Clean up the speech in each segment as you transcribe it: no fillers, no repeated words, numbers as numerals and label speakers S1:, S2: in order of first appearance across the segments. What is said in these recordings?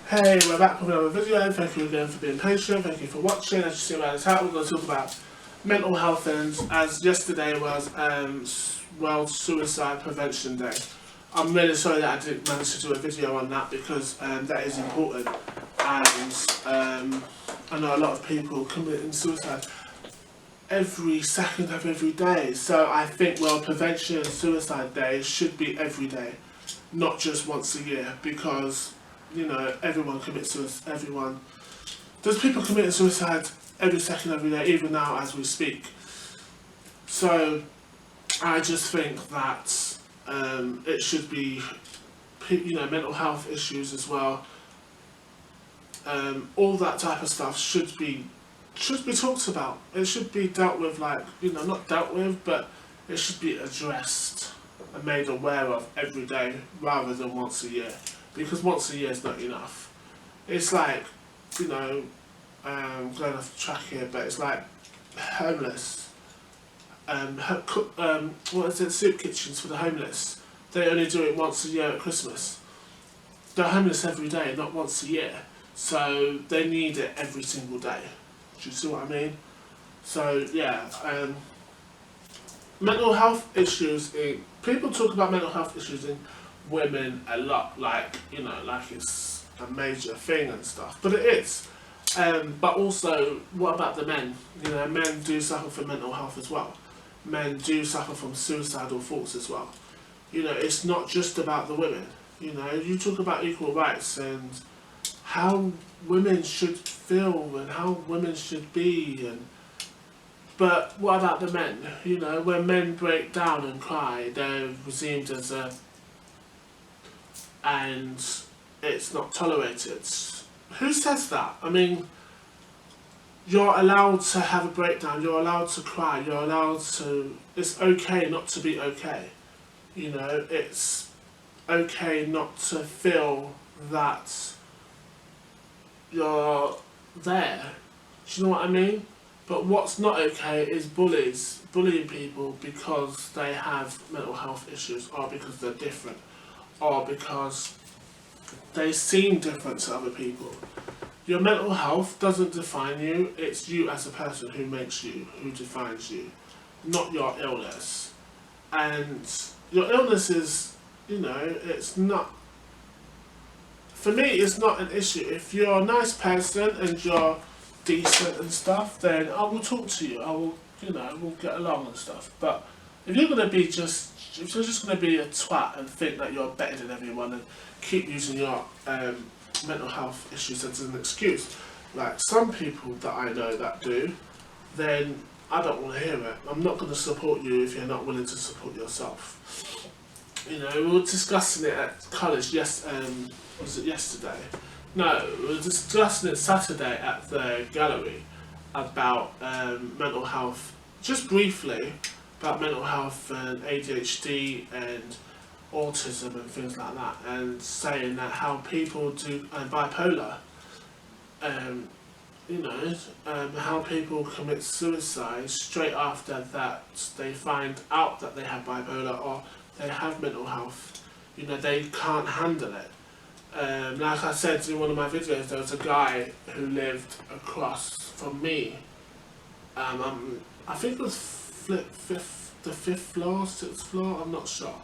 S1: Hey, we're back with another video. Thank you again for being patient. Thank you for watching. As you see by the title, we're going to talk about mental health, and as yesterday was World Suicide Prevention Day. I'm really sorry that I didn't manage to do a video on that because that is important, and I know a lot of people committing suicide every second of every day. So I think World Prevention and Suicide Day should be every day, not just once a year, because everyone commits suicide. There's people committing suicide every second, every day, even now as we speak. So I just think that it should be, mental health issues as well. All that type of stuff should be talked about. It should be dealt with, not dealt with, but it should be addressed and made aware of every day rather than once a year. Because once a year is not enough. It's like, going off track here, but it's like homeless. Soup kitchens for the homeless. They only do it once a year at Christmas. They're homeless every day, not once a year. So they need it every single day. Do you see what I mean? So yeah, mental health issues. People talk about mental health issues in women a lot, like it's a major thing and stuff, but it is. But also, what about the men? Men do suffer from mental health as well. Men do suffer from suicidal thoughts as well. It's not just about the women. You talk about equal rights and how women should feel and how women should be, but what about the men? When men break down and cry, they're redeemed as and it's not tolerated. Who says that? I mean, you're allowed to have a breakdown, you're allowed to cry, you're allowed to... It's okay not to be okay. It's okay not to feel that you're there. Do you know what I mean? But what's not okay is bullying people because they have mental health issues, or because they're different, or because they seem different to other people. Your mental health doesn't define you, it's you as a person who makes you, who defines you, not your illness. And your illness is, it's not, for me it's not an issue. If you're a nice person and you're decent and stuff, then I will talk to you, I will, we'll get along and stuff. But if you're going to be if you're just going to be a twat and think that you're better than everyone and keep using your mental health issues as an excuse, like some people that I know that do, then I don't want to hear it. I'm not going to support you if you're not willing to support yourself. We were discussing it at college, was it yesterday? No, we were discussing it Saturday at the gallery about mental health, just briefly, about mental health and ADHD and autism and things like that, and saying that how people do, and bipolar, how people commit suicide straight after that they find out that they have bipolar or they have mental health. They can't handle it. Like I said in one of my videos, there was a guy who lived across from me. I think it was the fifth floor, sixth floor, I'm not sure.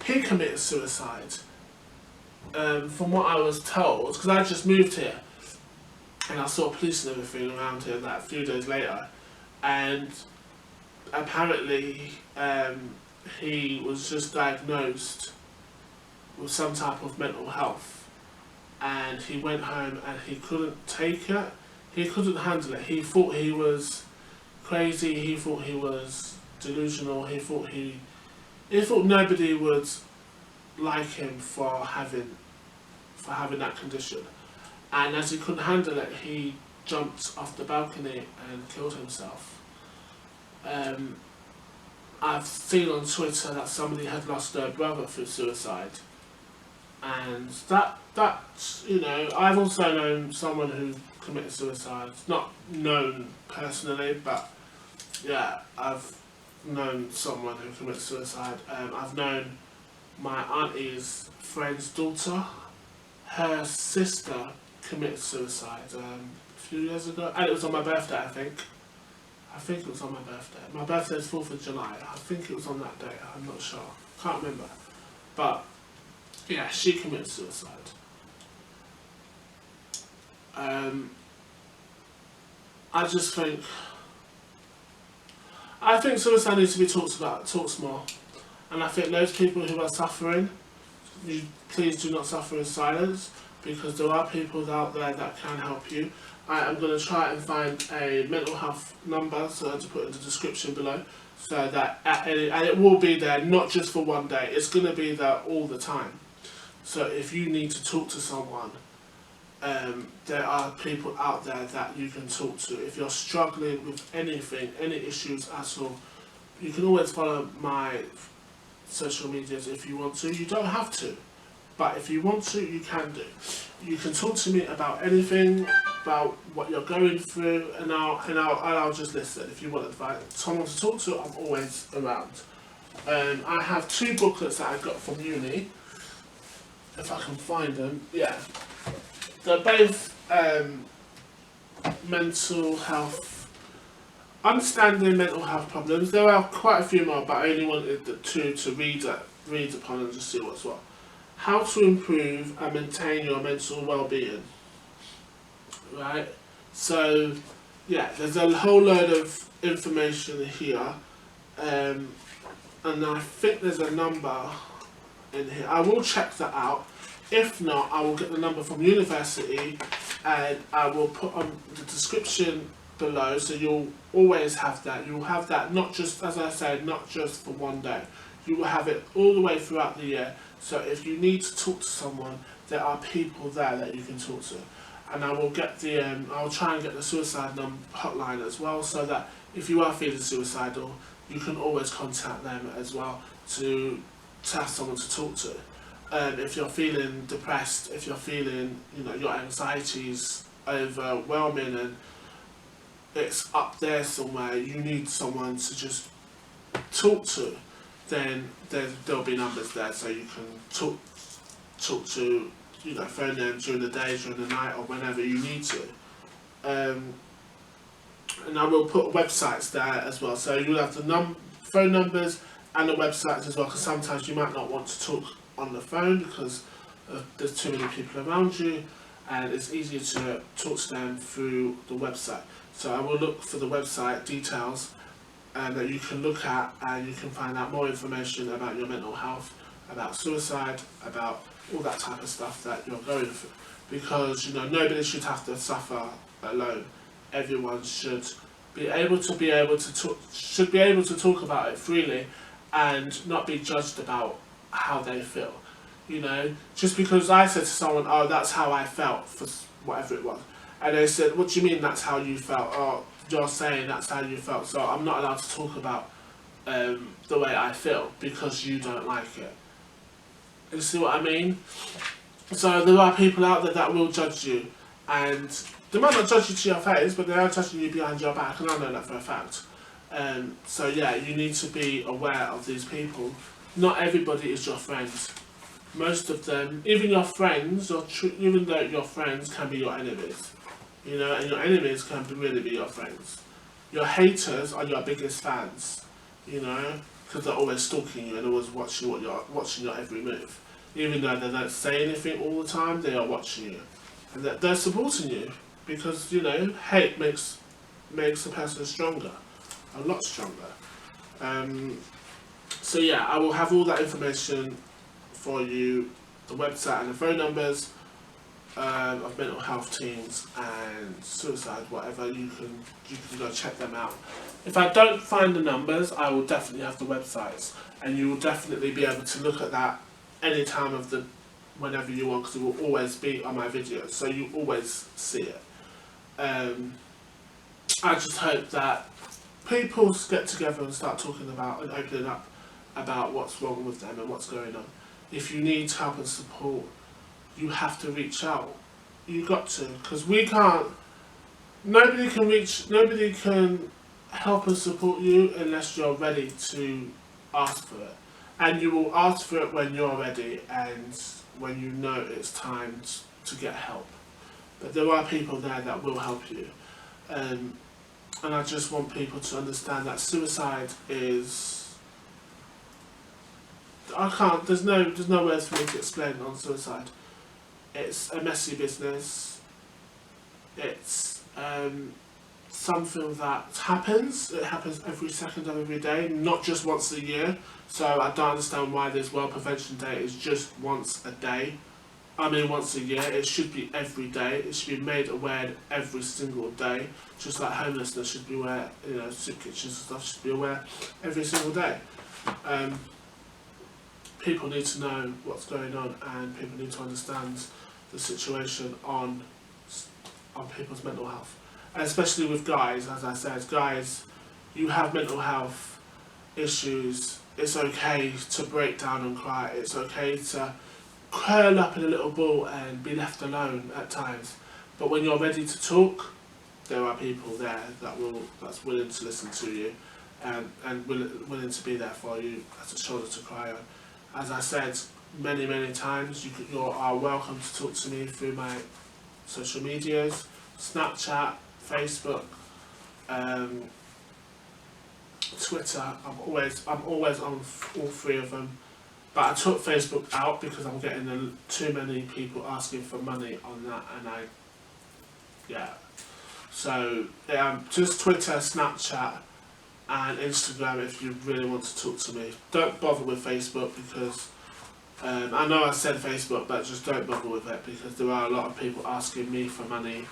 S1: He committed suicide. From what I was told, because I just moved here, and I saw police and everything around here a few days later, and apparently he was just diagnosed with some type of mental health, and he went home and he couldn't take it, he couldn't handle it. He thought he was crazy, he thought he was delusional, he thought nobody would like him for having that condition. And as he couldn't handle it, he jumped off the balcony and killed himself. I've seen on Twitter that somebody had lost their brother through suicide, and I've also known someone who committed suicide. Not known personally, but yeah, I've known someone who committed suicide. I've known my auntie's friend's daughter, her sister committed suicide a few years ago, and it was on my birthday, I think. I think it was on my birthday. My birthday is 4th of July. I think it was on that day. I'm not sure. Can't remember. But, yeah, she committed suicide. I just think... I think suicide needs to be talked more. And I think those people who are suffering, please do not suffer in silence, because there are people out there that can help you. I am going to try and find a mental health number, so to put in the description below, so that and it will be there not just for one day, it's going to be there all the time. So if you need to talk to someone, there are people out there that you can talk to. If you're struggling with anything, any issues at all, you can always follow my social medias if you want to. You don't have to, but if you want to, you can do. You can talk to me about anything, about what you're going through, and I'll just listen. If you want advice, someone to talk to, I'm always around. I have 2 booklets that I got from uni, if I can find them. Yeah, they're both mental health, understanding mental health problems. There are quite a few more, but I only wanted the 2 to read upon and just see what's what. How to improve and maintain your mental well-being. Right? So, yeah, there's a whole load of information here, and I think there's a number in here. I will check that out. If not, I will get the number from university, and I will put on the description below, so you'll always have that. You'll have that not just, as I said, not just for one day. You will have it all the way throughout the year. So if you need to talk to someone, there are people there that you can talk to. And I will get the, I'll try and get the suicide hotline as well, so that if you are feeling suicidal, you can always contact them as well to have someone to talk to. If you're feeling depressed, if you're feeling, your anxiety's overwhelming and it's up there somewhere, you need someone to just talk to, then there'll be numbers there, so you can talk to, phone them during the day, during the night, or whenever you need to. And I will put websites there as well, so you'll have the phone numbers and the websites as well, because sometimes you might not want to talk on the phone because there's too many people around you, and it's easier to talk to them through the website. So I will look for the website details that you can look at, and you can find out more information about your mental health, about suicide, about all that type of stuff that you're going through. Because nobody should have to suffer alone. Everyone should be able to talk about it freely, and not be judged about how they feel. Just because I said to someone, "Oh, that's how I felt," for whatever it was, and they said, "What do you mean that's how you felt?" "Oh, you're saying that's how you felt, so I'm not allowed to talk about the way I feel because you don't like it." You see what I mean? So there are people out there that will judge you, and they might not judge you to your face, but they are judging you behind your back, and I know that for a fact. So yeah, you need to be aware of these people. Not everybody is your friend. Most of them, even your friends, even though your friends can be your enemies, and your enemies can really be your friends. Your haters are your biggest fans, because they're always stalking you and always watching your every move. Even though they don't say anything all the time, they are watching you, and they're supporting you, because hate makes a person stronger, a lot stronger. So yeah, I will have all that information for you, the website and the phone numbers of mental health teams and suicide, whatever. You can go check them out. If I don't find the numbers, I will definitely have the websites, and you will definitely be able to look at that any time of whenever you want, because it will always be on my videos, so you always see it. I just hope that people get together and start talking about and opening up about what's wrong with them and what's going on. If you need help and support, you have to reach out. You got to, because we can't. Nobody can help and support you unless you're ready to ask for it. And you will ask for it when you're ready and when you know it's time to get help. But there are people there that will help you. And I just want people to understand that suicide is... there's no words for me to explain on suicide. It's a messy business. It's something that happens. It happens every second of every day, not just once a year. So I don't understand why this World Prevention Day is just once a day. Once a year. It should be every day. It should be made aware every single day. Just like homelessness should be aware, soup kitchens and stuff should be aware every single day. People need to know what's going on, and people need to understand the situation on people's mental health. And especially with guys, as I said, guys, you have mental health issues. It's okay to break down and cry. It's okay to curl up in a little ball and be left alone at times. But when you're ready to talk, there are people there that's willing to listen to you, and willing to be there for you as a shoulder to cry on. As I said many times, you are welcome to talk to me through my social medias, Snapchat, Facebook, Twitter. I'm always on all three of them. But I took Facebook out because I'm getting too many people asking for money on that, and So just Twitter, Snapchat, and Instagram if you really want to talk to me. Don't bother with Facebook because I know I said Facebook, but just don't bother with it because there are a lot of people asking me for money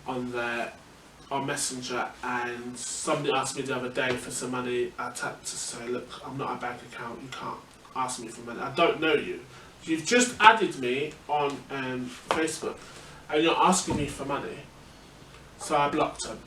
S1: on Messenger, and somebody asked me the other day for some money. I tapped to say, look, I'm not a bank account, you can't ask me for money. I don't know you. You've just added me on Facebook and you're asking me for money. So I blocked them.